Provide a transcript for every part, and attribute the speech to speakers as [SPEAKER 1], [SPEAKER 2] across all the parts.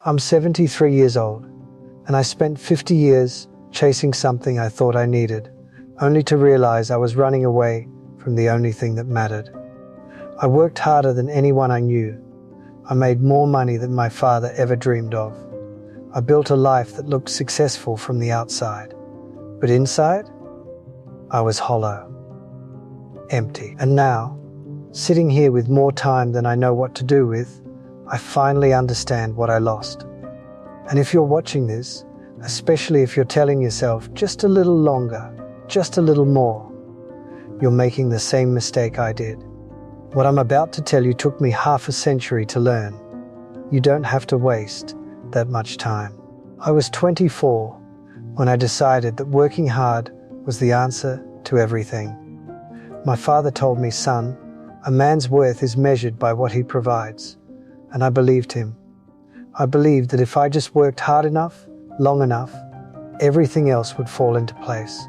[SPEAKER 1] I'm 73 years old, and I spent 50 years chasing something I thought I needed, only to realize I was running away from the only thing that mattered. I worked harder than anyone I knew. I made more money than my father ever dreamed of. I built a life that looked successful from the outside, but inside, I was hollow, empty. And now, sitting here with more time than I know what to do with, I finally understand what I lost. And if you're watching this, especially if you're telling yourself just a little longer, just a little more, you're making the same mistake I did. What I'm about to tell you took me half a century to learn. You don't have to waste that much time. I was 24 when I decided that working hard was the answer to everything. My father told me, "Son, a man's worth is measured by what he provides." And I believed him. I believed that if I just worked hard enough, long enough, everything else would fall into place.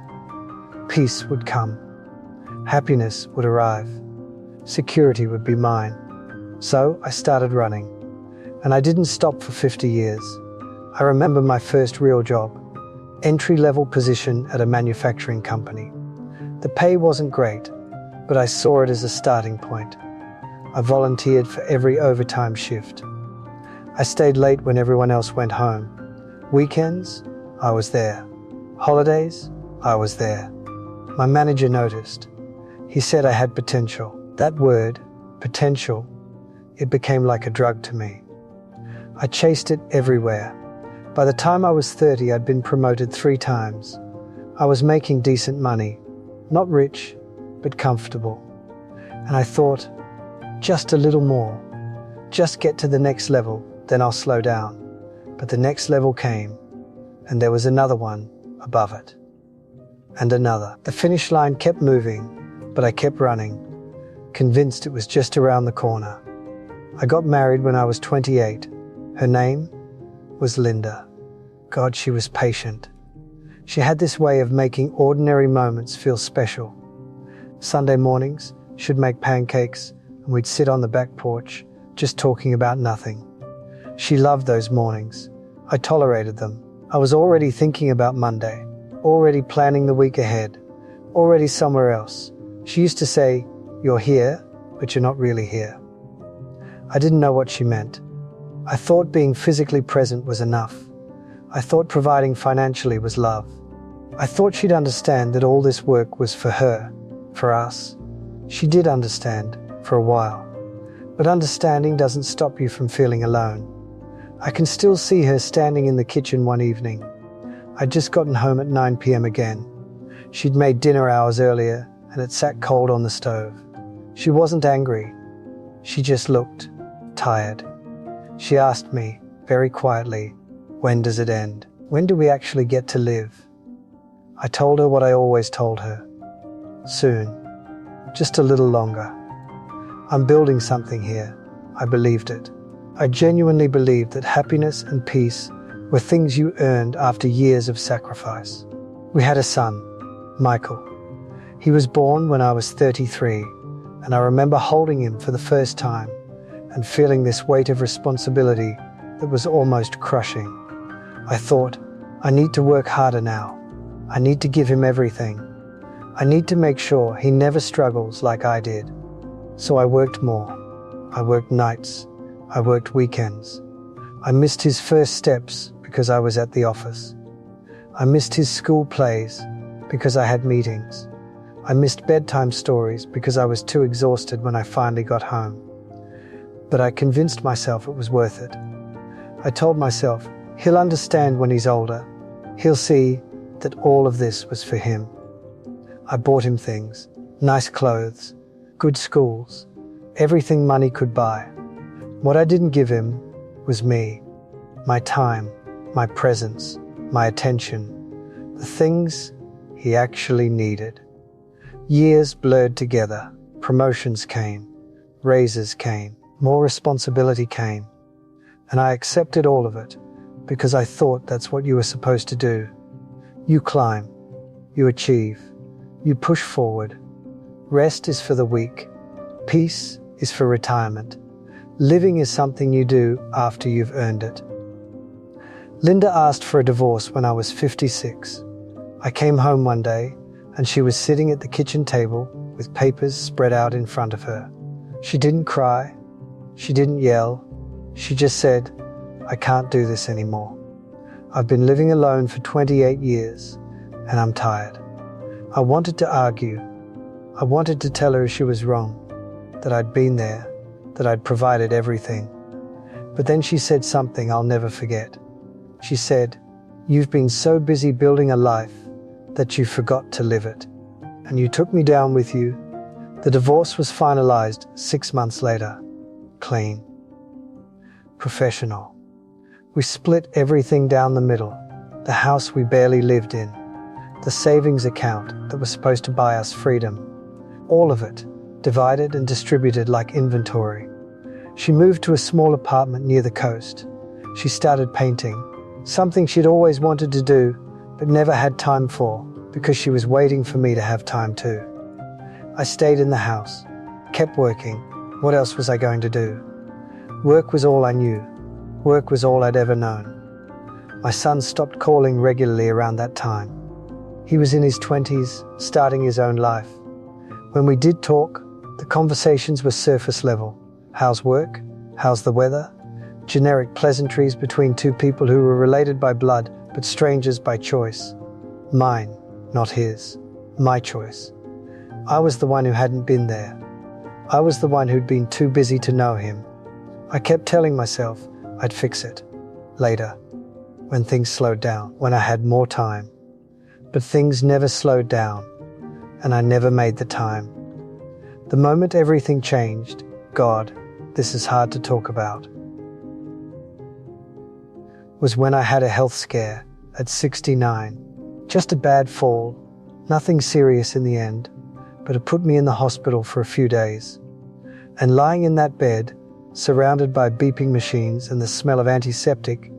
[SPEAKER 1] Peace would come. Happiness would arrive. Security would be mine. So I started running. And I didn't stop for 50 years. I remember my first real job, entry-level position at a manufacturing company. The pay wasn't great, but I saw it as a starting point. I volunteered for every overtime shift. I stayed late when everyone else went home. Weekends, I was there. Holidays, I was there. My manager noticed. He said I had potential. That word, potential, it became like a drug to me. I chased it everywhere. By the time I was 30, I'd been promoted 3 times. I was making decent money, not rich, but comfortable. And I thought, just a little more. Just get to the next level, then I'll slow down. But the next level came, and there was another one above it. And another. The finish line kept moving, but I kept running, convinced it was just around the corner. I got married when I was 28. Her name was Linda. God, she was patient. She had this way of making ordinary moments feel special. Sunday mornings, she'd make pancakes, and we'd sit on the back porch, just talking about nothing. She loved those mornings. I tolerated them. I was already thinking about Monday, already planning the week ahead, already somewhere else. She used to say, "You're here, but you're not really here." I didn't know what she meant. I thought being physically present was enough. I thought providing financially was love. I thought she'd understand that all this work was for her, for us. She did understand, for a while. But understanding doesn't stop you from feeling alone. I can still see her standing in the kitchen one evening. I'd just gotten home at 9 p.m. again. She'd made dinner hours earlier, and it sat cold on the stove. She wasn't angry. She just looked tired. She asked me, very quietly, "When does it end? When do we actually get to live?" I told her what I always told her. Soon. Just a little longer. I'm building something here. I believed it. I genuinely believed that happiness and peace were things you earned after years of sacrifice. We had a son, Michael. He was born when I was 33, and I remember holding him for the first time and feeling this weight of responsibility that was almost crushing. I thought, I need to work harder now. I need to give him everything. I need to make sure he never struggles like I did. So I worked more. I worked nights. I worked weekends. I missed his first steps because I was at the office. I missed his school plays because I had meetings. I missed bedtime stories because I was too exhausted when I finally got home. But I convinced myself it was worth it. I told myself, he'll understand when he's older. He'll see that all of this was for him. I bought him things, nice clothes, good schools, everything money could buy. What I didn't give him was me, my time, my presence, my attention, the things he actually needed. Years blurred together, promotions came, raises came, more responsibility came, and I accepted all of it because I thought that's what you were supposed to do. You climb, you achieve, you push forward. Rest is for the weak. Peace is for retirement. Living is something you do after you've earned it. Linda asked for a divorce when I was 56. I came home one day and she was sitting at the kitchen table with papers spread out in front of her. She didn't cry. She didn't yell. She just said, "I can't do this anymore. I've been living alone for 28 years and I'm tired." I wanted to argue. I wanted to tell her she was wrong, that I'd been there, that I'd provided everything. But then she said something I'll never forget. She said, "You've been so busy building a life that you forgot to live it. And you took me down with you." The divorce was finalized 6 months later. Clean. Professional. We split everything down the middle. The house we barely lived in. The savings account that was supposed to buy us freedom. All of it, divided and distributed like inventory. She moved to a small apartment near the coast. She started painting, something she'd always wanted to do, but never had time for, because she was waiting for me to have time too. I stayed in the house, kept working. What else was I going to do? Work was all I knew. Work was all I'd ever known. My son stopped calling regularly around that time. He was in his 20s, starting his own life. When we did talk, the conversations were surface level. How's work? How's the weather? Generic pleasantries between two people who were related by blood, but strangers by choice. Mine, not his. My choice. I was the one who hadn't been there. I was the one who'd been too busy to know him. I kept telling myself I'd fix it. Later. When things slowed down. When I had more time. But things never slowed down. And I never made the time. The moment everything changed, God, this is hard to talk about, was when I had a health scare at 69. Just a bad fall, nothing serious in the end, but it put me in the hospital for a few days. And lying in that bed, surrounded by beeping machines and the smell of antiseptic,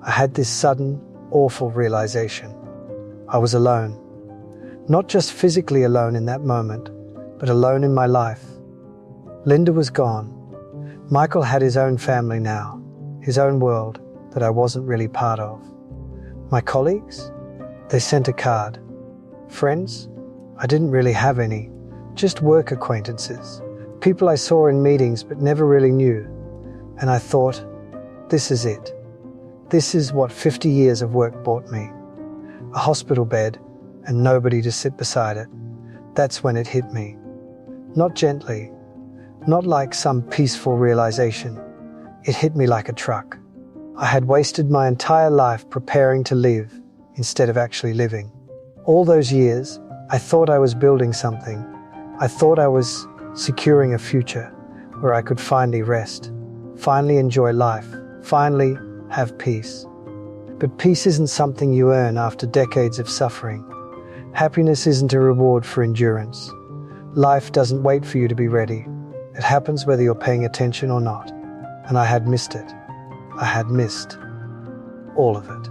[SPEAKER 1] I had this sudden, awful realization. I was alone. Not just physically alone in that moment, but alone in my life. Linda was gone. Michael had his own family now, his own world that I wasn't really part of. My colleagues? They sent a card. Friends? I didn't really have any, just work acquaintances, people I saw in meetings but never really knew. And I thought, this is it. This is what 50 years of work bought me. A hospital bed and nobody to sit beside it. That's when it hit me. Not gently, not like some peaceful realization. It hit me like a truck. I had wasted my entire life preparing to live instead of actually living. All those years, I thought I was building something. I thought I was securing a future where I could finally rest, finally enjoy life, finally have peace. But peace isn't something you earn after decades of suffering. Happiness isn't a reward for endurance. Life doesn't wait for you to be ready. It happens whether you're paying attention or not. And I had missed it. I had missed all of it.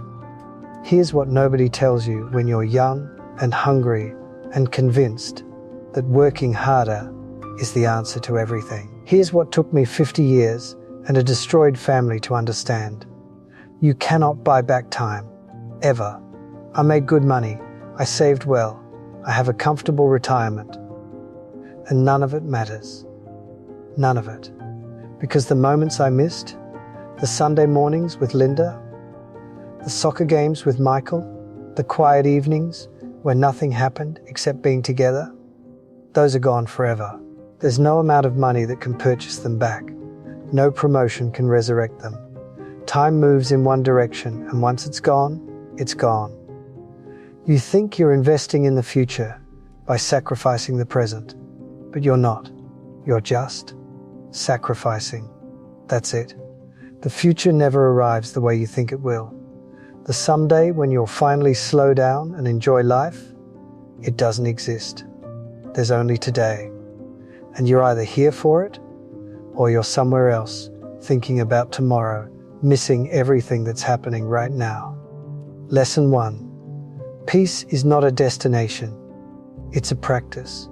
[SPEAKER 1] Here's what nobody tells you when you're young and hungry and convinced that working harder is the answer to everything. Here's what took me 50 years and a destroyed family to understand. You cannot buy back time, ever. I made good money. I saved well. I have a comfortable retirement. And none of it matters. None of it. Because the moments I missed, the Sunday mornings with Linda, the soccer games with Michael, the quiet evenings where nothing happened except being together, those are gone forever. There's no amount of money that can purchase them back. No promotion can resurrect them. Time moves in one direction, and once it's gone, it's gone. You think you're investing in the future by sacrificing the present, but you're not. You're just sacrificing. That's it. The future never arrives the way you think it will. The someday when you'll finally slow down and enjoy life, it doesn't exist. There's only today. And you're either here for it, or you're somewhere else, thinking about tomorrow, missing everything that's happening right now. Lesson 1. Peace is not a destination. It's a practice.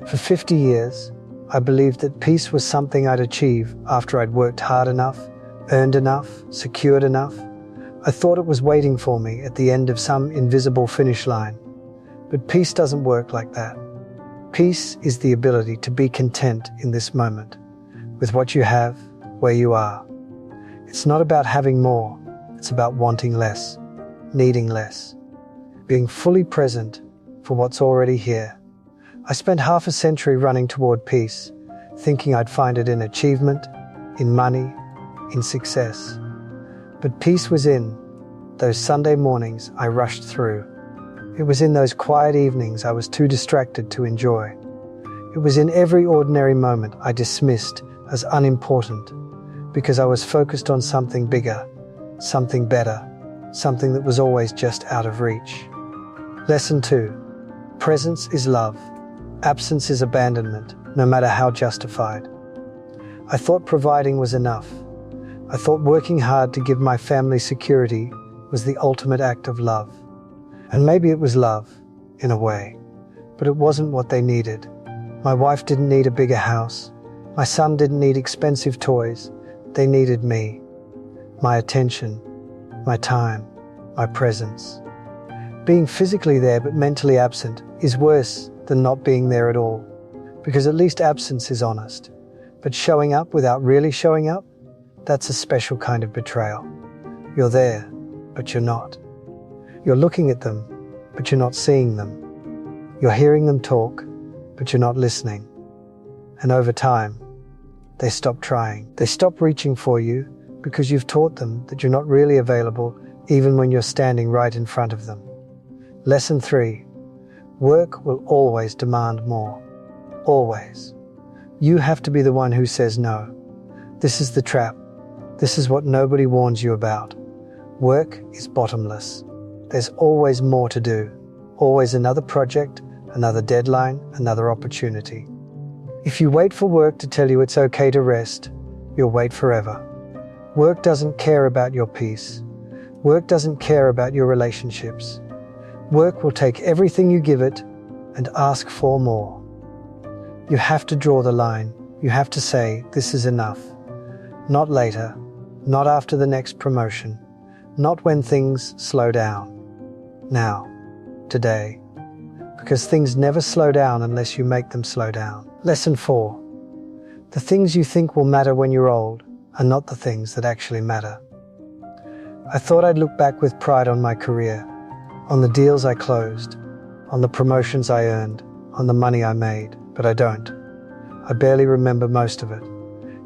[SPEAKER 1] For 50 years, I believed that peace was something I'd achieve after I'd worked hard enough, earned enough, secured enough. I thought it was waiting for me at the end of some invisible finish line. But peace doesn't work like that. Peace is the ability to be content in this moment, with what you have, where you are. It's not about having more, it's about wanting less, needing less, being fully present for what's already here. I spent half a century running toward peace, thinking I'd find it in achievement, in money, in success. But peace was in those Sunday mornings I rushed through. It was in those quiet evenings I was too distracted to enjoy. It was in every ordinary moment I dismissed as unimportant because I was focused on something bigger, something better, something that was always just out of reach. Lesson 2. Presence is love. Absence is abandonment, no matter how justified. I thought providing was enough. I thought working hard to give my family security was the ultimate act of love. And maybe it was love, in a way, but it wasn't what they needed. My wife didn't need a bigger house. My son didn't need expensive toys. They needed me, my attention, my time, my presence. Being physically there but mentally absent is worse than not being there at all, because at least absence is honest. But showing up without really showing up, that's a special kind of betrayal. You're there, but you're not. You're looking at them, but you're not seeing them. You're hearing them talk, but you're not listening. And over time, they stop trying. They stop reaching for you because you've taught them that you're not really available even when you're standing right in front of them. Lesson 3. Work will always demand more. Always. You have to be the one who says no. This is the trap. This is what nobody warns you about. Work is bottomless. There's always more to do. Always another project, another deadline, another opportunity. If you wait for work to tell you it's okay to rest, you'll wait forever. Work doesn't care about your peace. Work doesn't care about your relationships. Work will take everything you give it and ask for more. You have to draw the line. You have to say, this is enough. Not later, not after the next promotion, not when things slow down. Now, today, because things never slow down unless you make them slow down. Lesson 4. The things you think will matter when you're old are not the things that actually matter. I thought I'd look back with pride on my career, on the deals I closed, on the promotions I earned, on the money I made, but I don't. I barely remember most of it.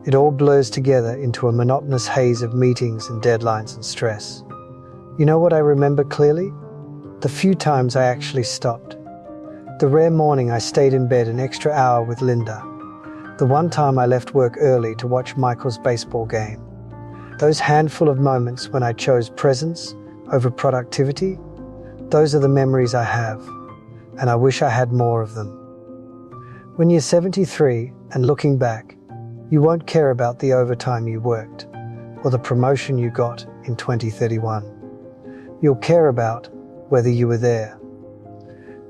[SPEAKER 1] It all blurs together into a monotonous haze of meetings and deadlines and stress. You know what I remember clearly? The few times I actually stopped. The rare morning I stayed in bed an extra hour with Linda. The one time I left work early to watch Michael's baseball game. Those handful of moments when I chose presence over productivity, those are the memories I have, and I wish I had more of them. When you're 73 and looking back, you won't care about the overtime you worked or the promotion you got in 2031. You'll care about whether you were there,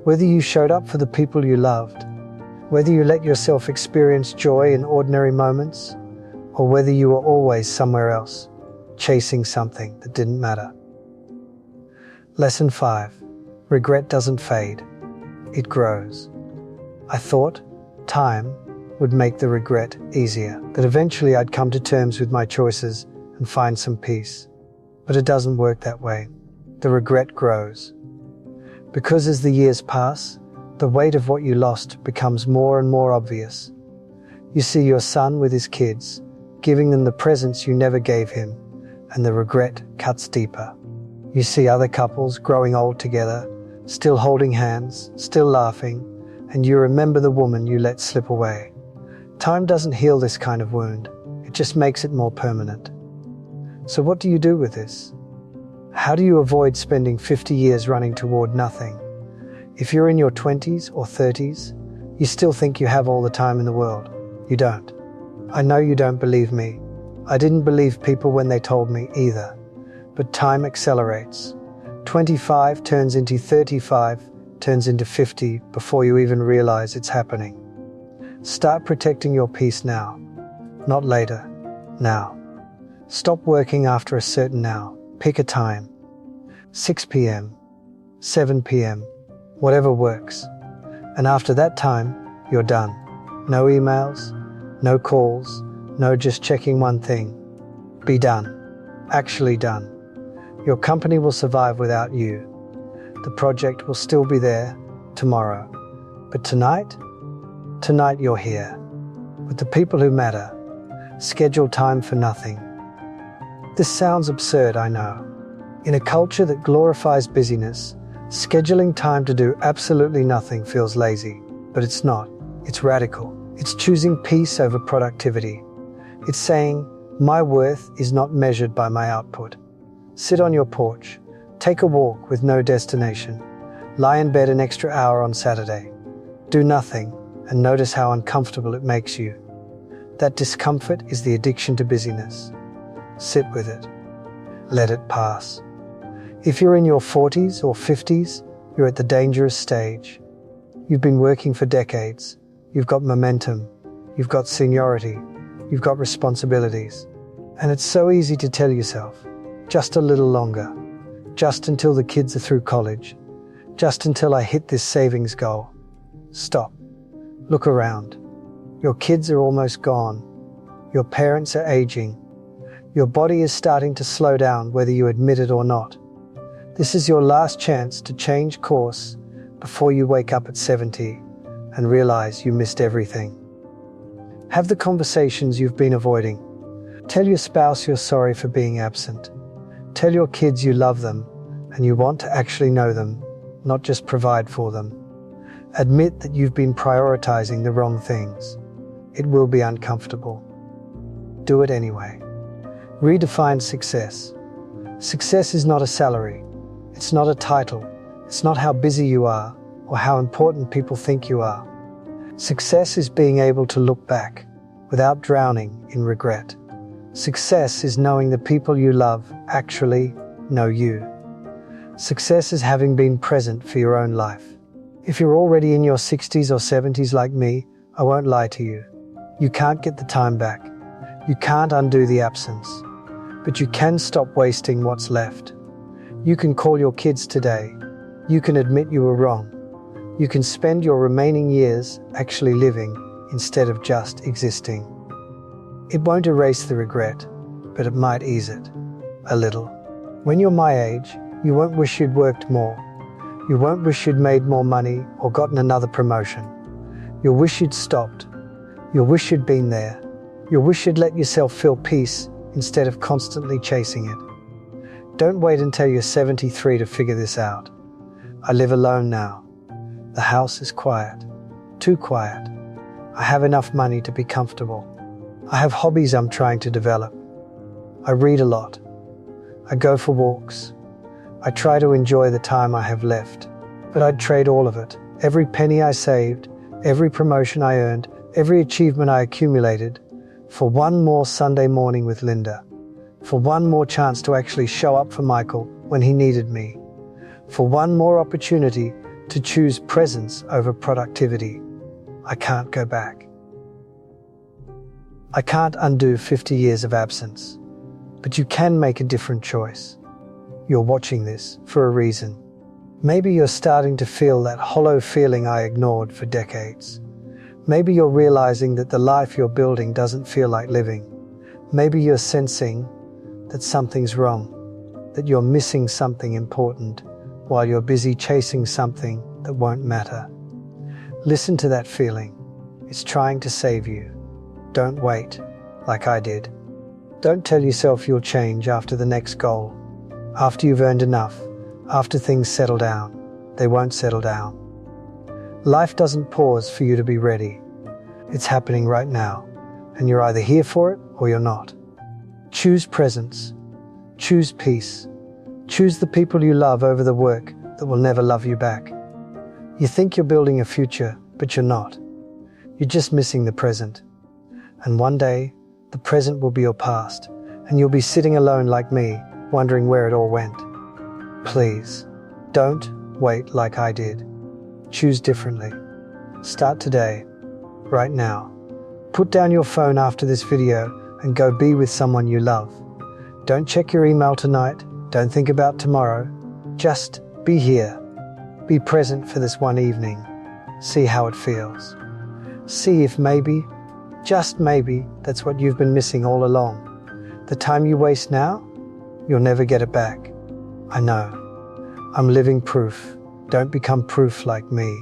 [SPEAKER 1] whether you showed up for the people you loved, whether you let yourself experience joy in ordinary moments, or whether you were always somewhere else, chasing something that didn't matter. Lesson 5. Regret doesn't fade. It grows. I thought time would make the regret easier, that eventually I'd come to terms with my choices and find some peace. But it doesn't work that way. The regret grows. Because as the years pass, the weight of what you lost becomes more and more obvious. You see your son with his kids, giving them the presents you never gave him, and the regret cuts deeper. You see other couples growing old together, still holding hands, still laughing, and you remember the woman you let slip away. Time doesn't heal this kind of wound, it just makes it more permanent. So what do you do with this? How do you avoid spending 50 years running toward nothing? If you're in your 20s or 30s, you still think you have all the time in the world. You don't. I know you don't believe me. I didn't believe people when they told me either. But time accelerates. 25 turns into 35, turns into 50 before you even realize it's happening. Start protecting your peace now, not later, now. Stop working after a certain now. Pick a time. 6 p.m., 7 p.m., whatever works. And after that time, you're done. No emails, no calls, no just checking one thing. Be done. Actually done. Your company will survive without you. The project will still be there tomorrow. But tonight you're here. With the people who matter. Schedule time for nothing. This sounds absurd, I know. In a culture that glorifies busyness, scheduling time to do absolutely nothing feels lazy. But it's not. It's radical. It's choosing peace over productivity. It's saying, my worth is not measured by my output. Sit on your porch. Take a walk with no destination. Lie in bed an extra hour on Saturday. Do nothing and notice how uncomfortable it makes you. That discomfort is the addiction to busyness. Sit with it. Let it pass. If you're in your 40s or 50s, you're at the dangerous stage. You've been working for decades. You've got momentum. You've got seniority. You've got responsibilities. And it's so easy to tell yourself, just a little longer. Just until the kids are through college. Just until I hit this savings goal. Stop. Look around. Your kids are almost gone. Your parents are aging. Your body is starting to slow down whether you admit it or not. This is your last chance to change course before you wake up at 70 and realize you missed everything. Have the conversations you've been avoiding. Tell your spouse you're sorry for being absent. Tell your kids you love them and you want to actually know them, not just provide for them. Admit that you've been prioritizing the wrong things. It will be uncomfortable. Do it anyway. Redefine success. Success is not a salary. It's not a title. It's not how busy you are or how important people think you are. Success is being able to look back without drowning in regret. Success is knowing the people you love actually know you. Success is having been present for your own life. If you're already in your 60s or 70s like me, I won't lie to you. You can't get the time back. You can't undo the absence. But you can stop wasting what's left. You can call your kids today. You can admit you were wrong. You can spend your remaining years actually living instead of just existing. It won't erase the regret, but it might ease it a little. When you're my age, you won't wish you'd worked more. You won't wish you'd made more money or gotten another promotion. You'll wish you'd stopped. You'll wish you'd been there. You'll wish you'd let yourself feel peace instead of constantly chasing it. Don't wait until you're 73 to figure this out. I live alone now. The house is quiet. Too quiet. I have enough money to be comfortable. I have hobbies I'm trying to develop. I read a lot. I go for walks. I try to enjoy the time I have left. But I'd trade all of it. Every penny I saved, every promotion I earned, every achievement I accumulated, for one more Sunday morning with Linda. For one more chance to actually show up for Michael when he needed me. For one more opportunity to choose presence over productivity. I can't go back. I can't undo 50 years of absence, but you can make a different choice. You're watching this for a reason. Maybe you're starting to feel that hollow feeling I ignored for decades. Maybe you're realizing that the life you're building doesn't feel like living. Maybe you're sensing that something's wrong, that you're missing something important while you're busy chasing something that won't matter. Listen to that feeling. It's trying to save you. Don't wait, like I did. Don't tell yourself you'll change after the next goal. After you've earned enough, after things settle down. They won't settle down. Life doesn't pause for you to be ready. It's happening right now, and you're either here for it or you're not. Choose presence. Choose peace. Choose the people you love over the work that will never love you back. You think you're building a future, but you're not. You're just missing the present. And one day, the present will be your past, and you'll be sitting alone like me, wondering where it all went. Please, don't wait like I did. Choose differently. Start today, right now. Put down your phone after this video and go be with someone you love. Don't check your email tonight. Don't think about tomorrow. Just be here. Be present for this one evening. See how it feels. See if maybe, just maybe, that's what you've been missing all along. The time you waste now, you'll never get it back. I know. I'm living proof. Don't become proof like me.